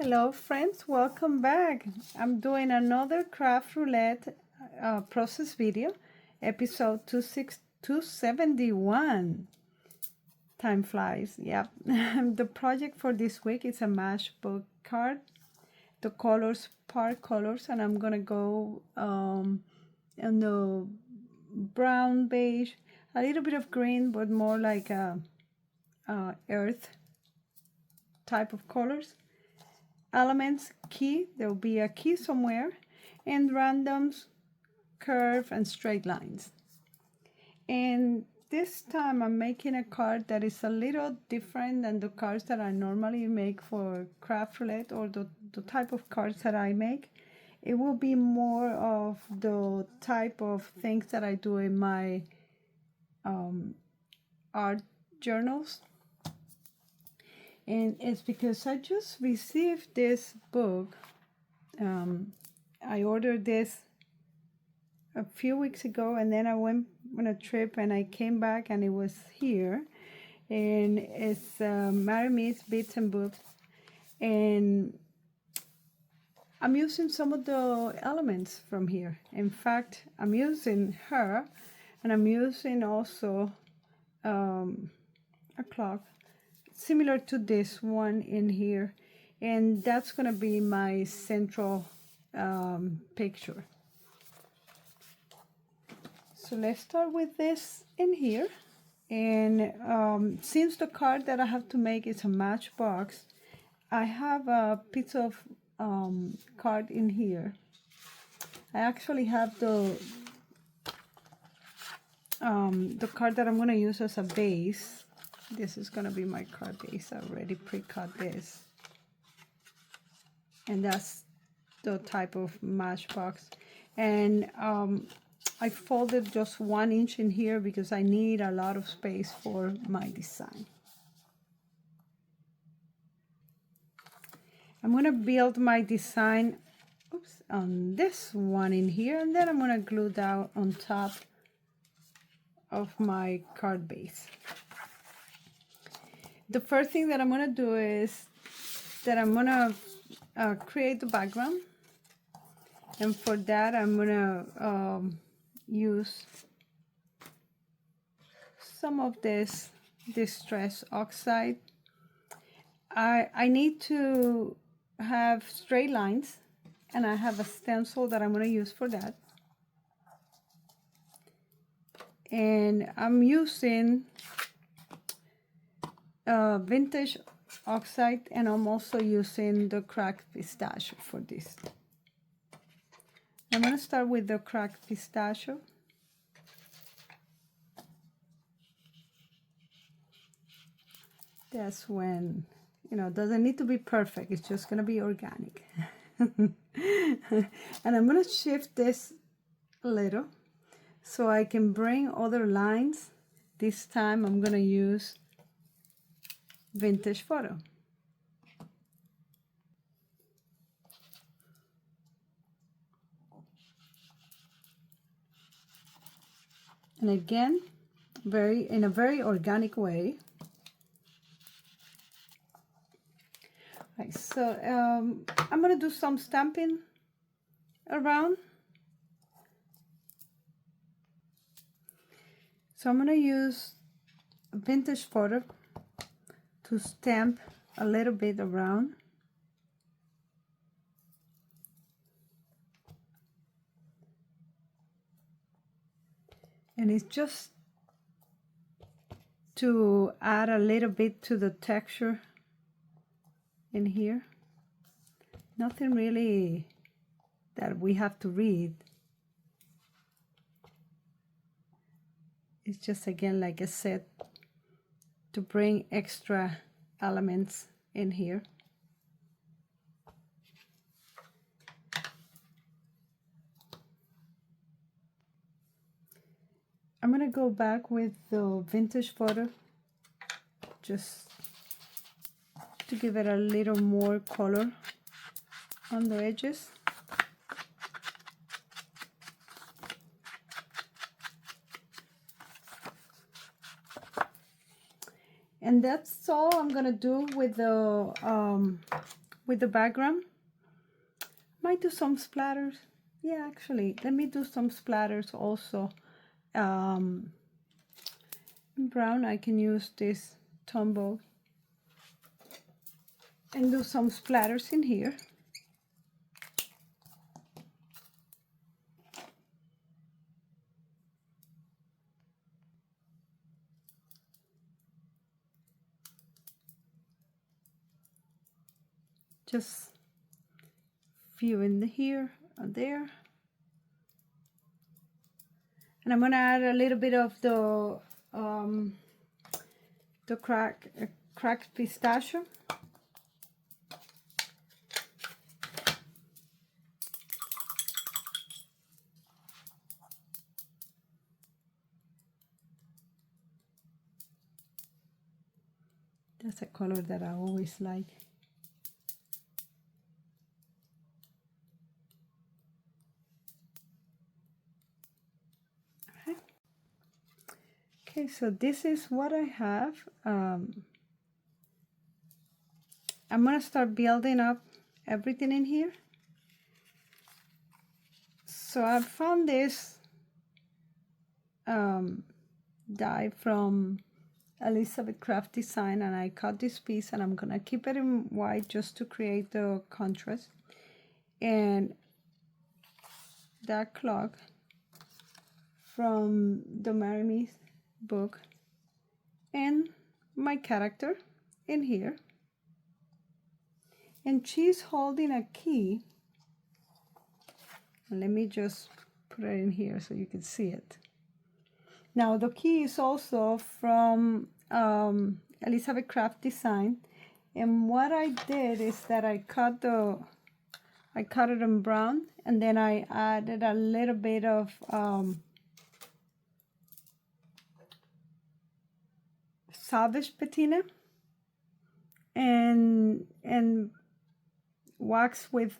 Hello friends, welcome back. I'm doing another Craft Roulette process video, episode 271. Time flies, yep. The project for this week is a matchbook card. The colors, part colors, and I'm gonna go in the brown, beige, a little bit of green, but more like a earth type of colors. Elements, key, there will be a key somewhere, and randoms, curve, and straight lines. And this time I'm making a card that is a little different than the cards that I normally make for Craft Roulette, or the type of cards that I make. It will be more of the type of things that I do in my art journals. And it's because I just received this book. I ordered this a few weeks ago, and then I went on a trip and I came back and it was here. And it's Maremi's Bits and Books. And I'm using some of the elements from here. In fact, I'm using her, and I'm using also a clock similar to this one in here, and that's gonna be my central picture. So let's start with this in here. And since the card that I have to make is a matchbox, I have a piece of card in here. I actually have the card that I'm gonna use as a base. This is gonna be my card base. I already pre-cut this. And that's the type of matchbox. And I folded just 1 inch in here because I need a lot of space for my design. I'm gonna build my design on this one in here, and then I'm gonna glue that on top of my card base. The first thing that I'm gonna do is that I'm gonna create the background, and for that I'm gonna use some of this distress oxide. I need to have straight lines, and I have a stencil that I'm gonna use for that. And I'm using vintage oxide, and I'm also using the cracked pistachio for this. I'm going to start with the cracked pistachio. That's when, it doesn't need to be perfect. It's just going to be organic. And I'm going to shift this a little so I can bring other lines. This time I'm going to use vintage photo. And again, in a very organic way. Right, so I'm going to do some stamping around. So I'm going to use a vintage photo to stamp a little bit around. And it's just to add a little bit to the texture in here. Nothing really that we have to read. It's just, again, like I said, to bring extra elements in here. I'm going to go back with the vintage photo just to give it a little more color on the edges. And that's all I'm gonna do with the with the background. Might do some splatters. Yeah, actually, let me do some splatters also. In brown, I can use this Tombow and do some splatters in here. Just few in here and there. And I'm gonna add a little bit of the cracked pistachio. That's a color that I always like. Okay, so this is what I have. I'm gonna start building up everything in here. So I found this die from Elizabeth Craft Design, and I cut this piece, and I'm gonna keep it in white just to create the contrast. And that clock from the Maremi book, and my character in here, and she's holding a key. Let me just put it in here so you can see it. Now the key is also from Elizabeth Craft Design, and what I did is that I cut it in brown, and then I added a little bit of salvage patina and wax with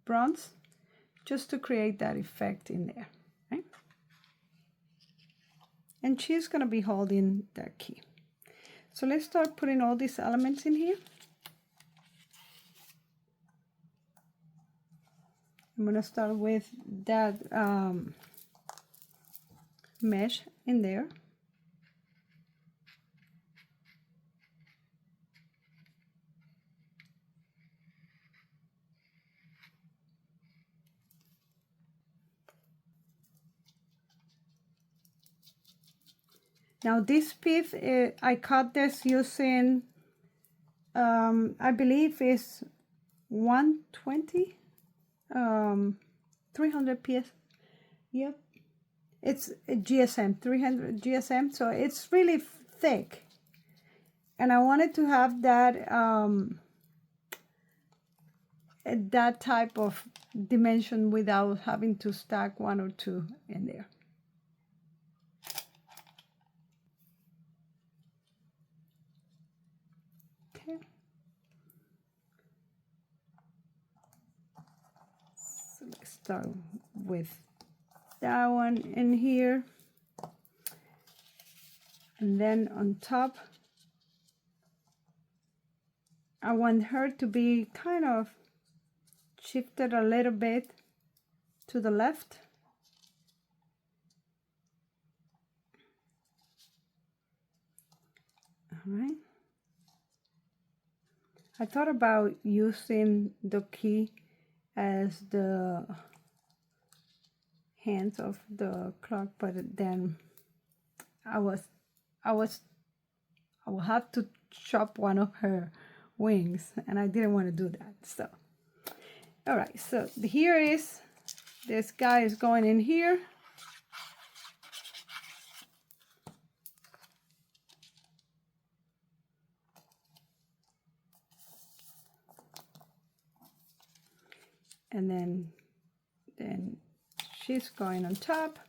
bronze, just to create that effect in there, right? And she's gonna be holding that key. So let's start putting all these elements in here. I'm gonna start with that mesh in there. Now this piece, I cut this using, I believe is 120, 300 PS. Yep, it's a GSM, 300 GSM, so it's really thick. And I wanted to have that, that type of dimension without having to stack one or two in there. So let's start with that one in here, and then on top I want her to be kind of shifted a little bit to the left. All right. I thought about using the key as the hands of the clock, but then I will have to chop one of her wings, and I didn't want to do that. So all right, so here is this guy is going in here. And then she's going on top.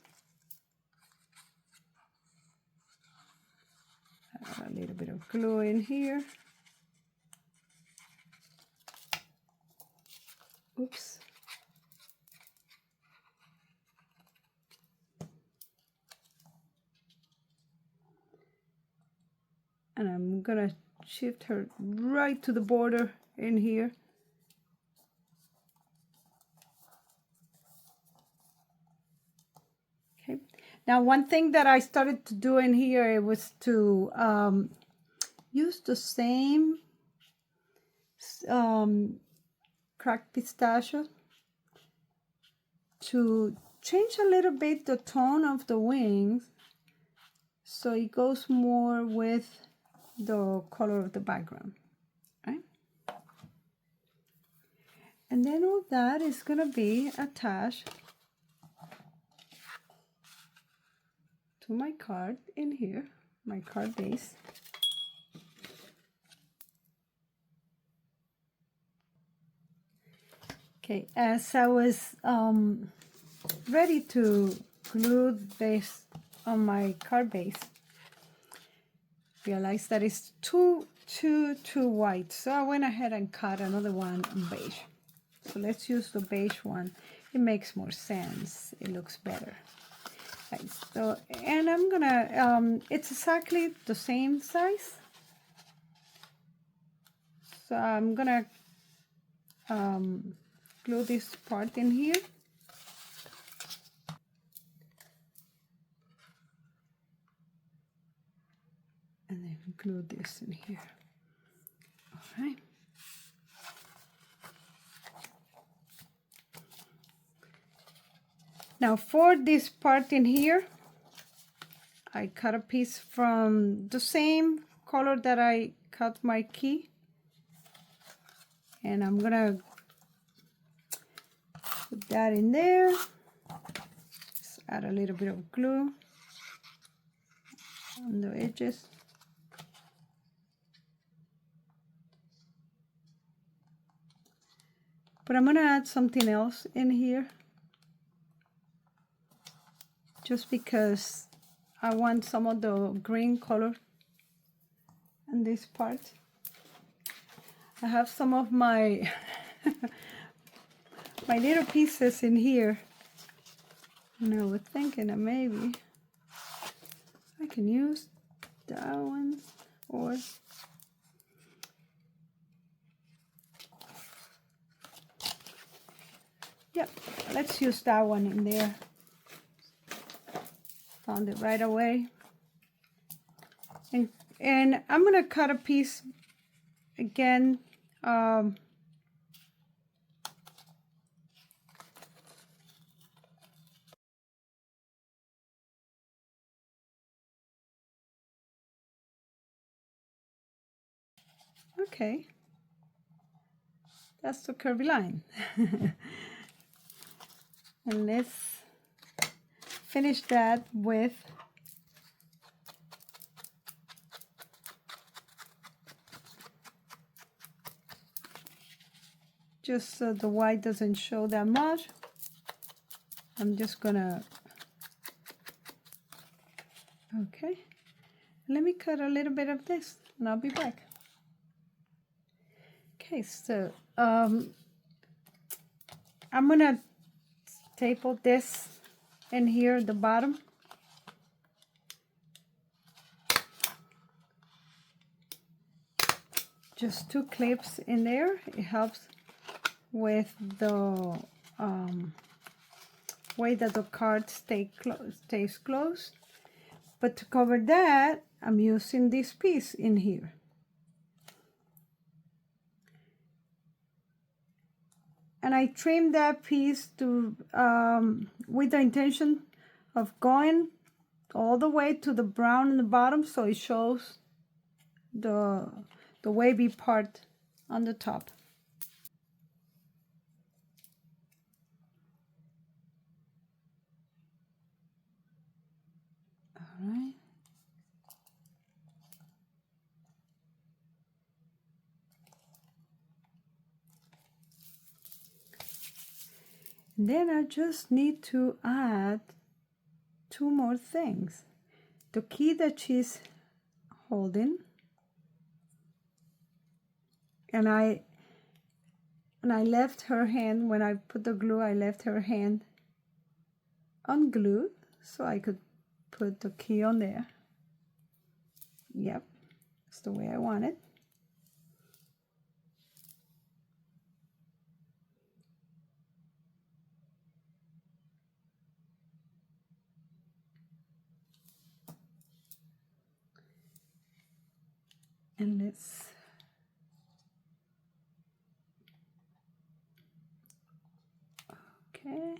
A little bit of glue in here. Oops. And I'm gonna shift her right to the border in here Now, one thing that I started to do in here, it was to use the same cracked pistachio to change a little bit the tone of the wings so it goes more with the color of the background, right? And then all that is gonna be attached to my card in here, my card base. Okay, as I was ready to glue this on my card base, realized that it's too white, so I went ahead and cut another one in beige. So let's use the beige one. It makes more sense. It looks better. Right, so, and I'm gonna, it's exactly the same size. So I'm gonna glue this part in here. And then glue this in here. All right. Now for this part in here, I cut a piece from the same color that I cut my key. And I'm gonna put that in there. Just add a little bit of glue on the edges. But I'm gonna add something else in here, just because I want some of the green color in this part. I have some of my my little pieces in here, and I was thinking that maybe I can use that one, or yep, let's use that one in there. Found it right away. And I'm gonna cut a piece again. Okay, that's the curvy line. And let's finish that with just so the white doesn't show that much. I'm just gonna, okay, let me cut a little bit of this and I'll be back. Okay, so I'm gonna staple this in here at the bottom. Just 2 clips in there. It helps with the way that the card stays closed. But to cover that, I'm using this piece in here. And I trimmed that piece to with the intention of going all the way to the brown in the bottom, so it shows the wavy part on the top. All right. And then I just need to add 2 more things. The key that she's holding, and I left her hand, when I put the glue, I left her hand unglued so I could put the key on there. Yep, that's the way I want it. And let's okay.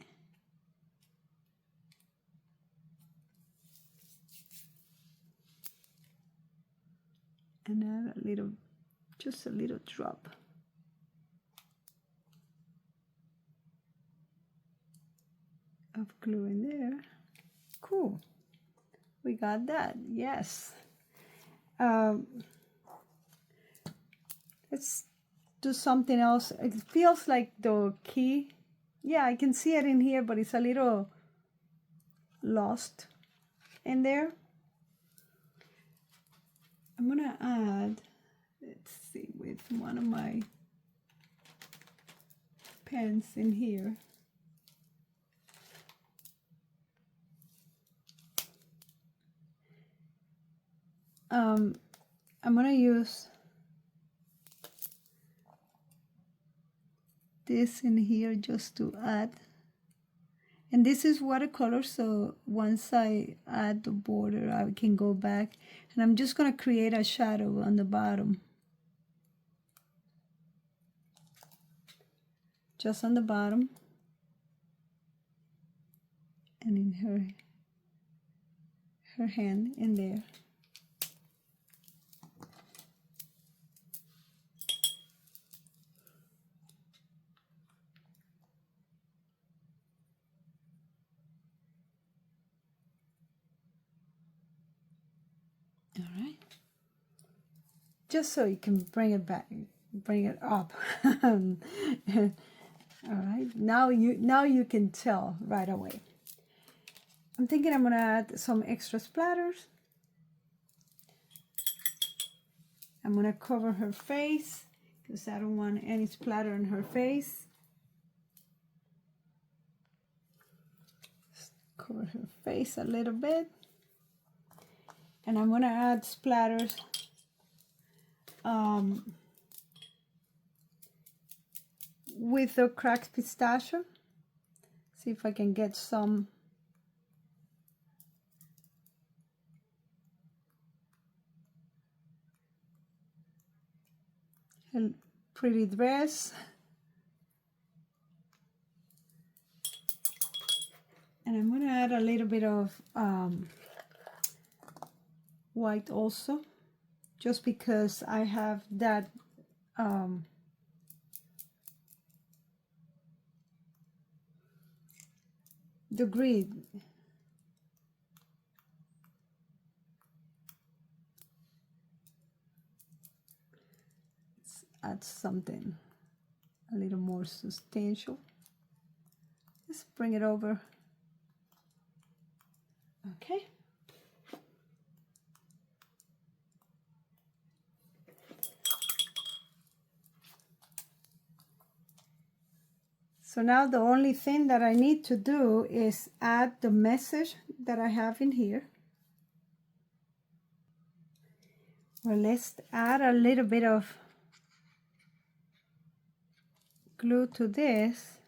And add a little, just a little drop of glue in there. Cool. We got that. Yes. Let's do something else. It feels like the key. Yeah, I can see it in here, but it's a little lost in there. I'm gonna add, let's see, with one of my pens in here. I'm gonna use this in here just to add. And this is watercolor, so once I add the border, I can go back. And I'm just gonna create a shadow on the bottom. Just on the bottom. And in her hand in there. All right. Just so you can bring it back, bring it up. All right. Now you can tell right away. I'm thinking I'm gonna add some extra splatters. I'm gonna cover her face because I don't want any splatter on her face. Just cover her face a little bit. And I'm gonna add splatters with the cracked pistachio. See if I can get some. A pretty dress. And I'm gonna add a little bit of white also, just because I have that the grid. Let's add something a little more substantial. Let's bring it over. Okay. So now the only thing that I need to do is add the message that I have in here. Well, let's add a little bit of glue to this.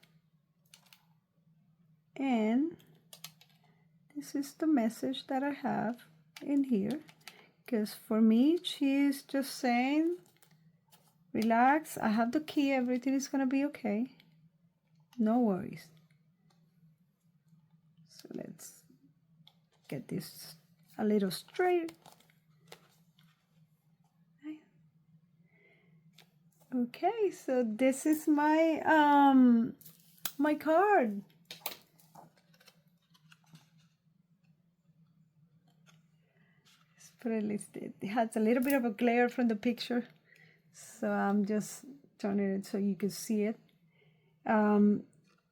And this is the message that I have in here. Because for me, she's just saying, relax, I have the key, everything is gonna be okay. No worries. So let's get this a little straight. Okay, so this is my my card. Let's put it listed. It has a little bit of a glare from the picture, so I'm just turning it so you can see it.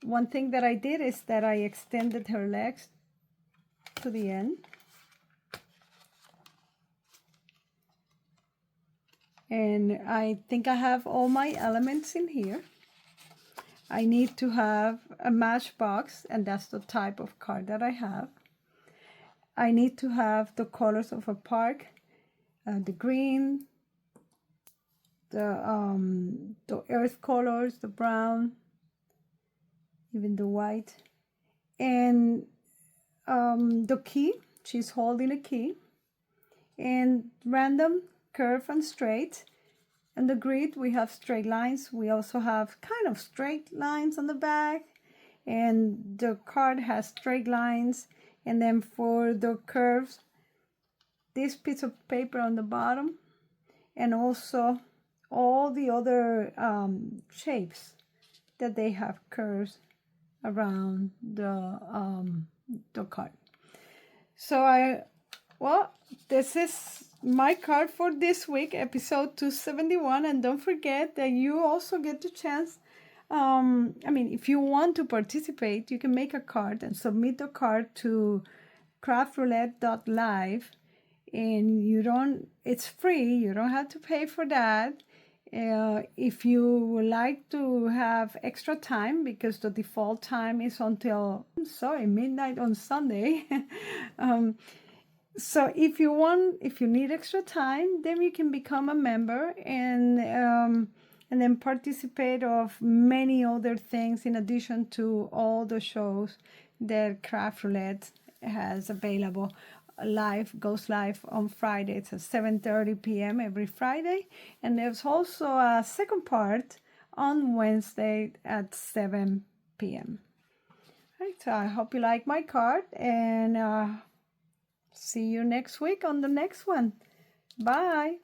One thing that I did is that I extended her legs to the end. And I think I have all my elements in here. I need to have a matchbox, and that's the type of card that I have. I need to have the colors of a park, the green, the earth colors, the brown, even the white, and the key. She's holding a key, and random curve and straight. And the grid, we have straight lines. We also have kind of straight lines on the back. And the card has straight lines. And then for the curves, this piece of paper on the bottom. And also all the other shapes that they have curves around the card. So this is my card for this week, episode 271. And don't forget that you also get the chance, if you want to participate, you can make a card and submit the card to craftroulette.live. And it's free, you don't have to pay for that. If you would like to have extra time, because the default time is until midnight on Sunday. So if you need extra time, then you can become a member and then participate of many other things in addition to all the shows that Craft Roulette has available. Goes live on Friday. It's at 7:30 p.m. every Friday, and there's also a second part on Wednesday at 7 p.m. Right, so I hope you like my card, and see you next week on the next one. Bye.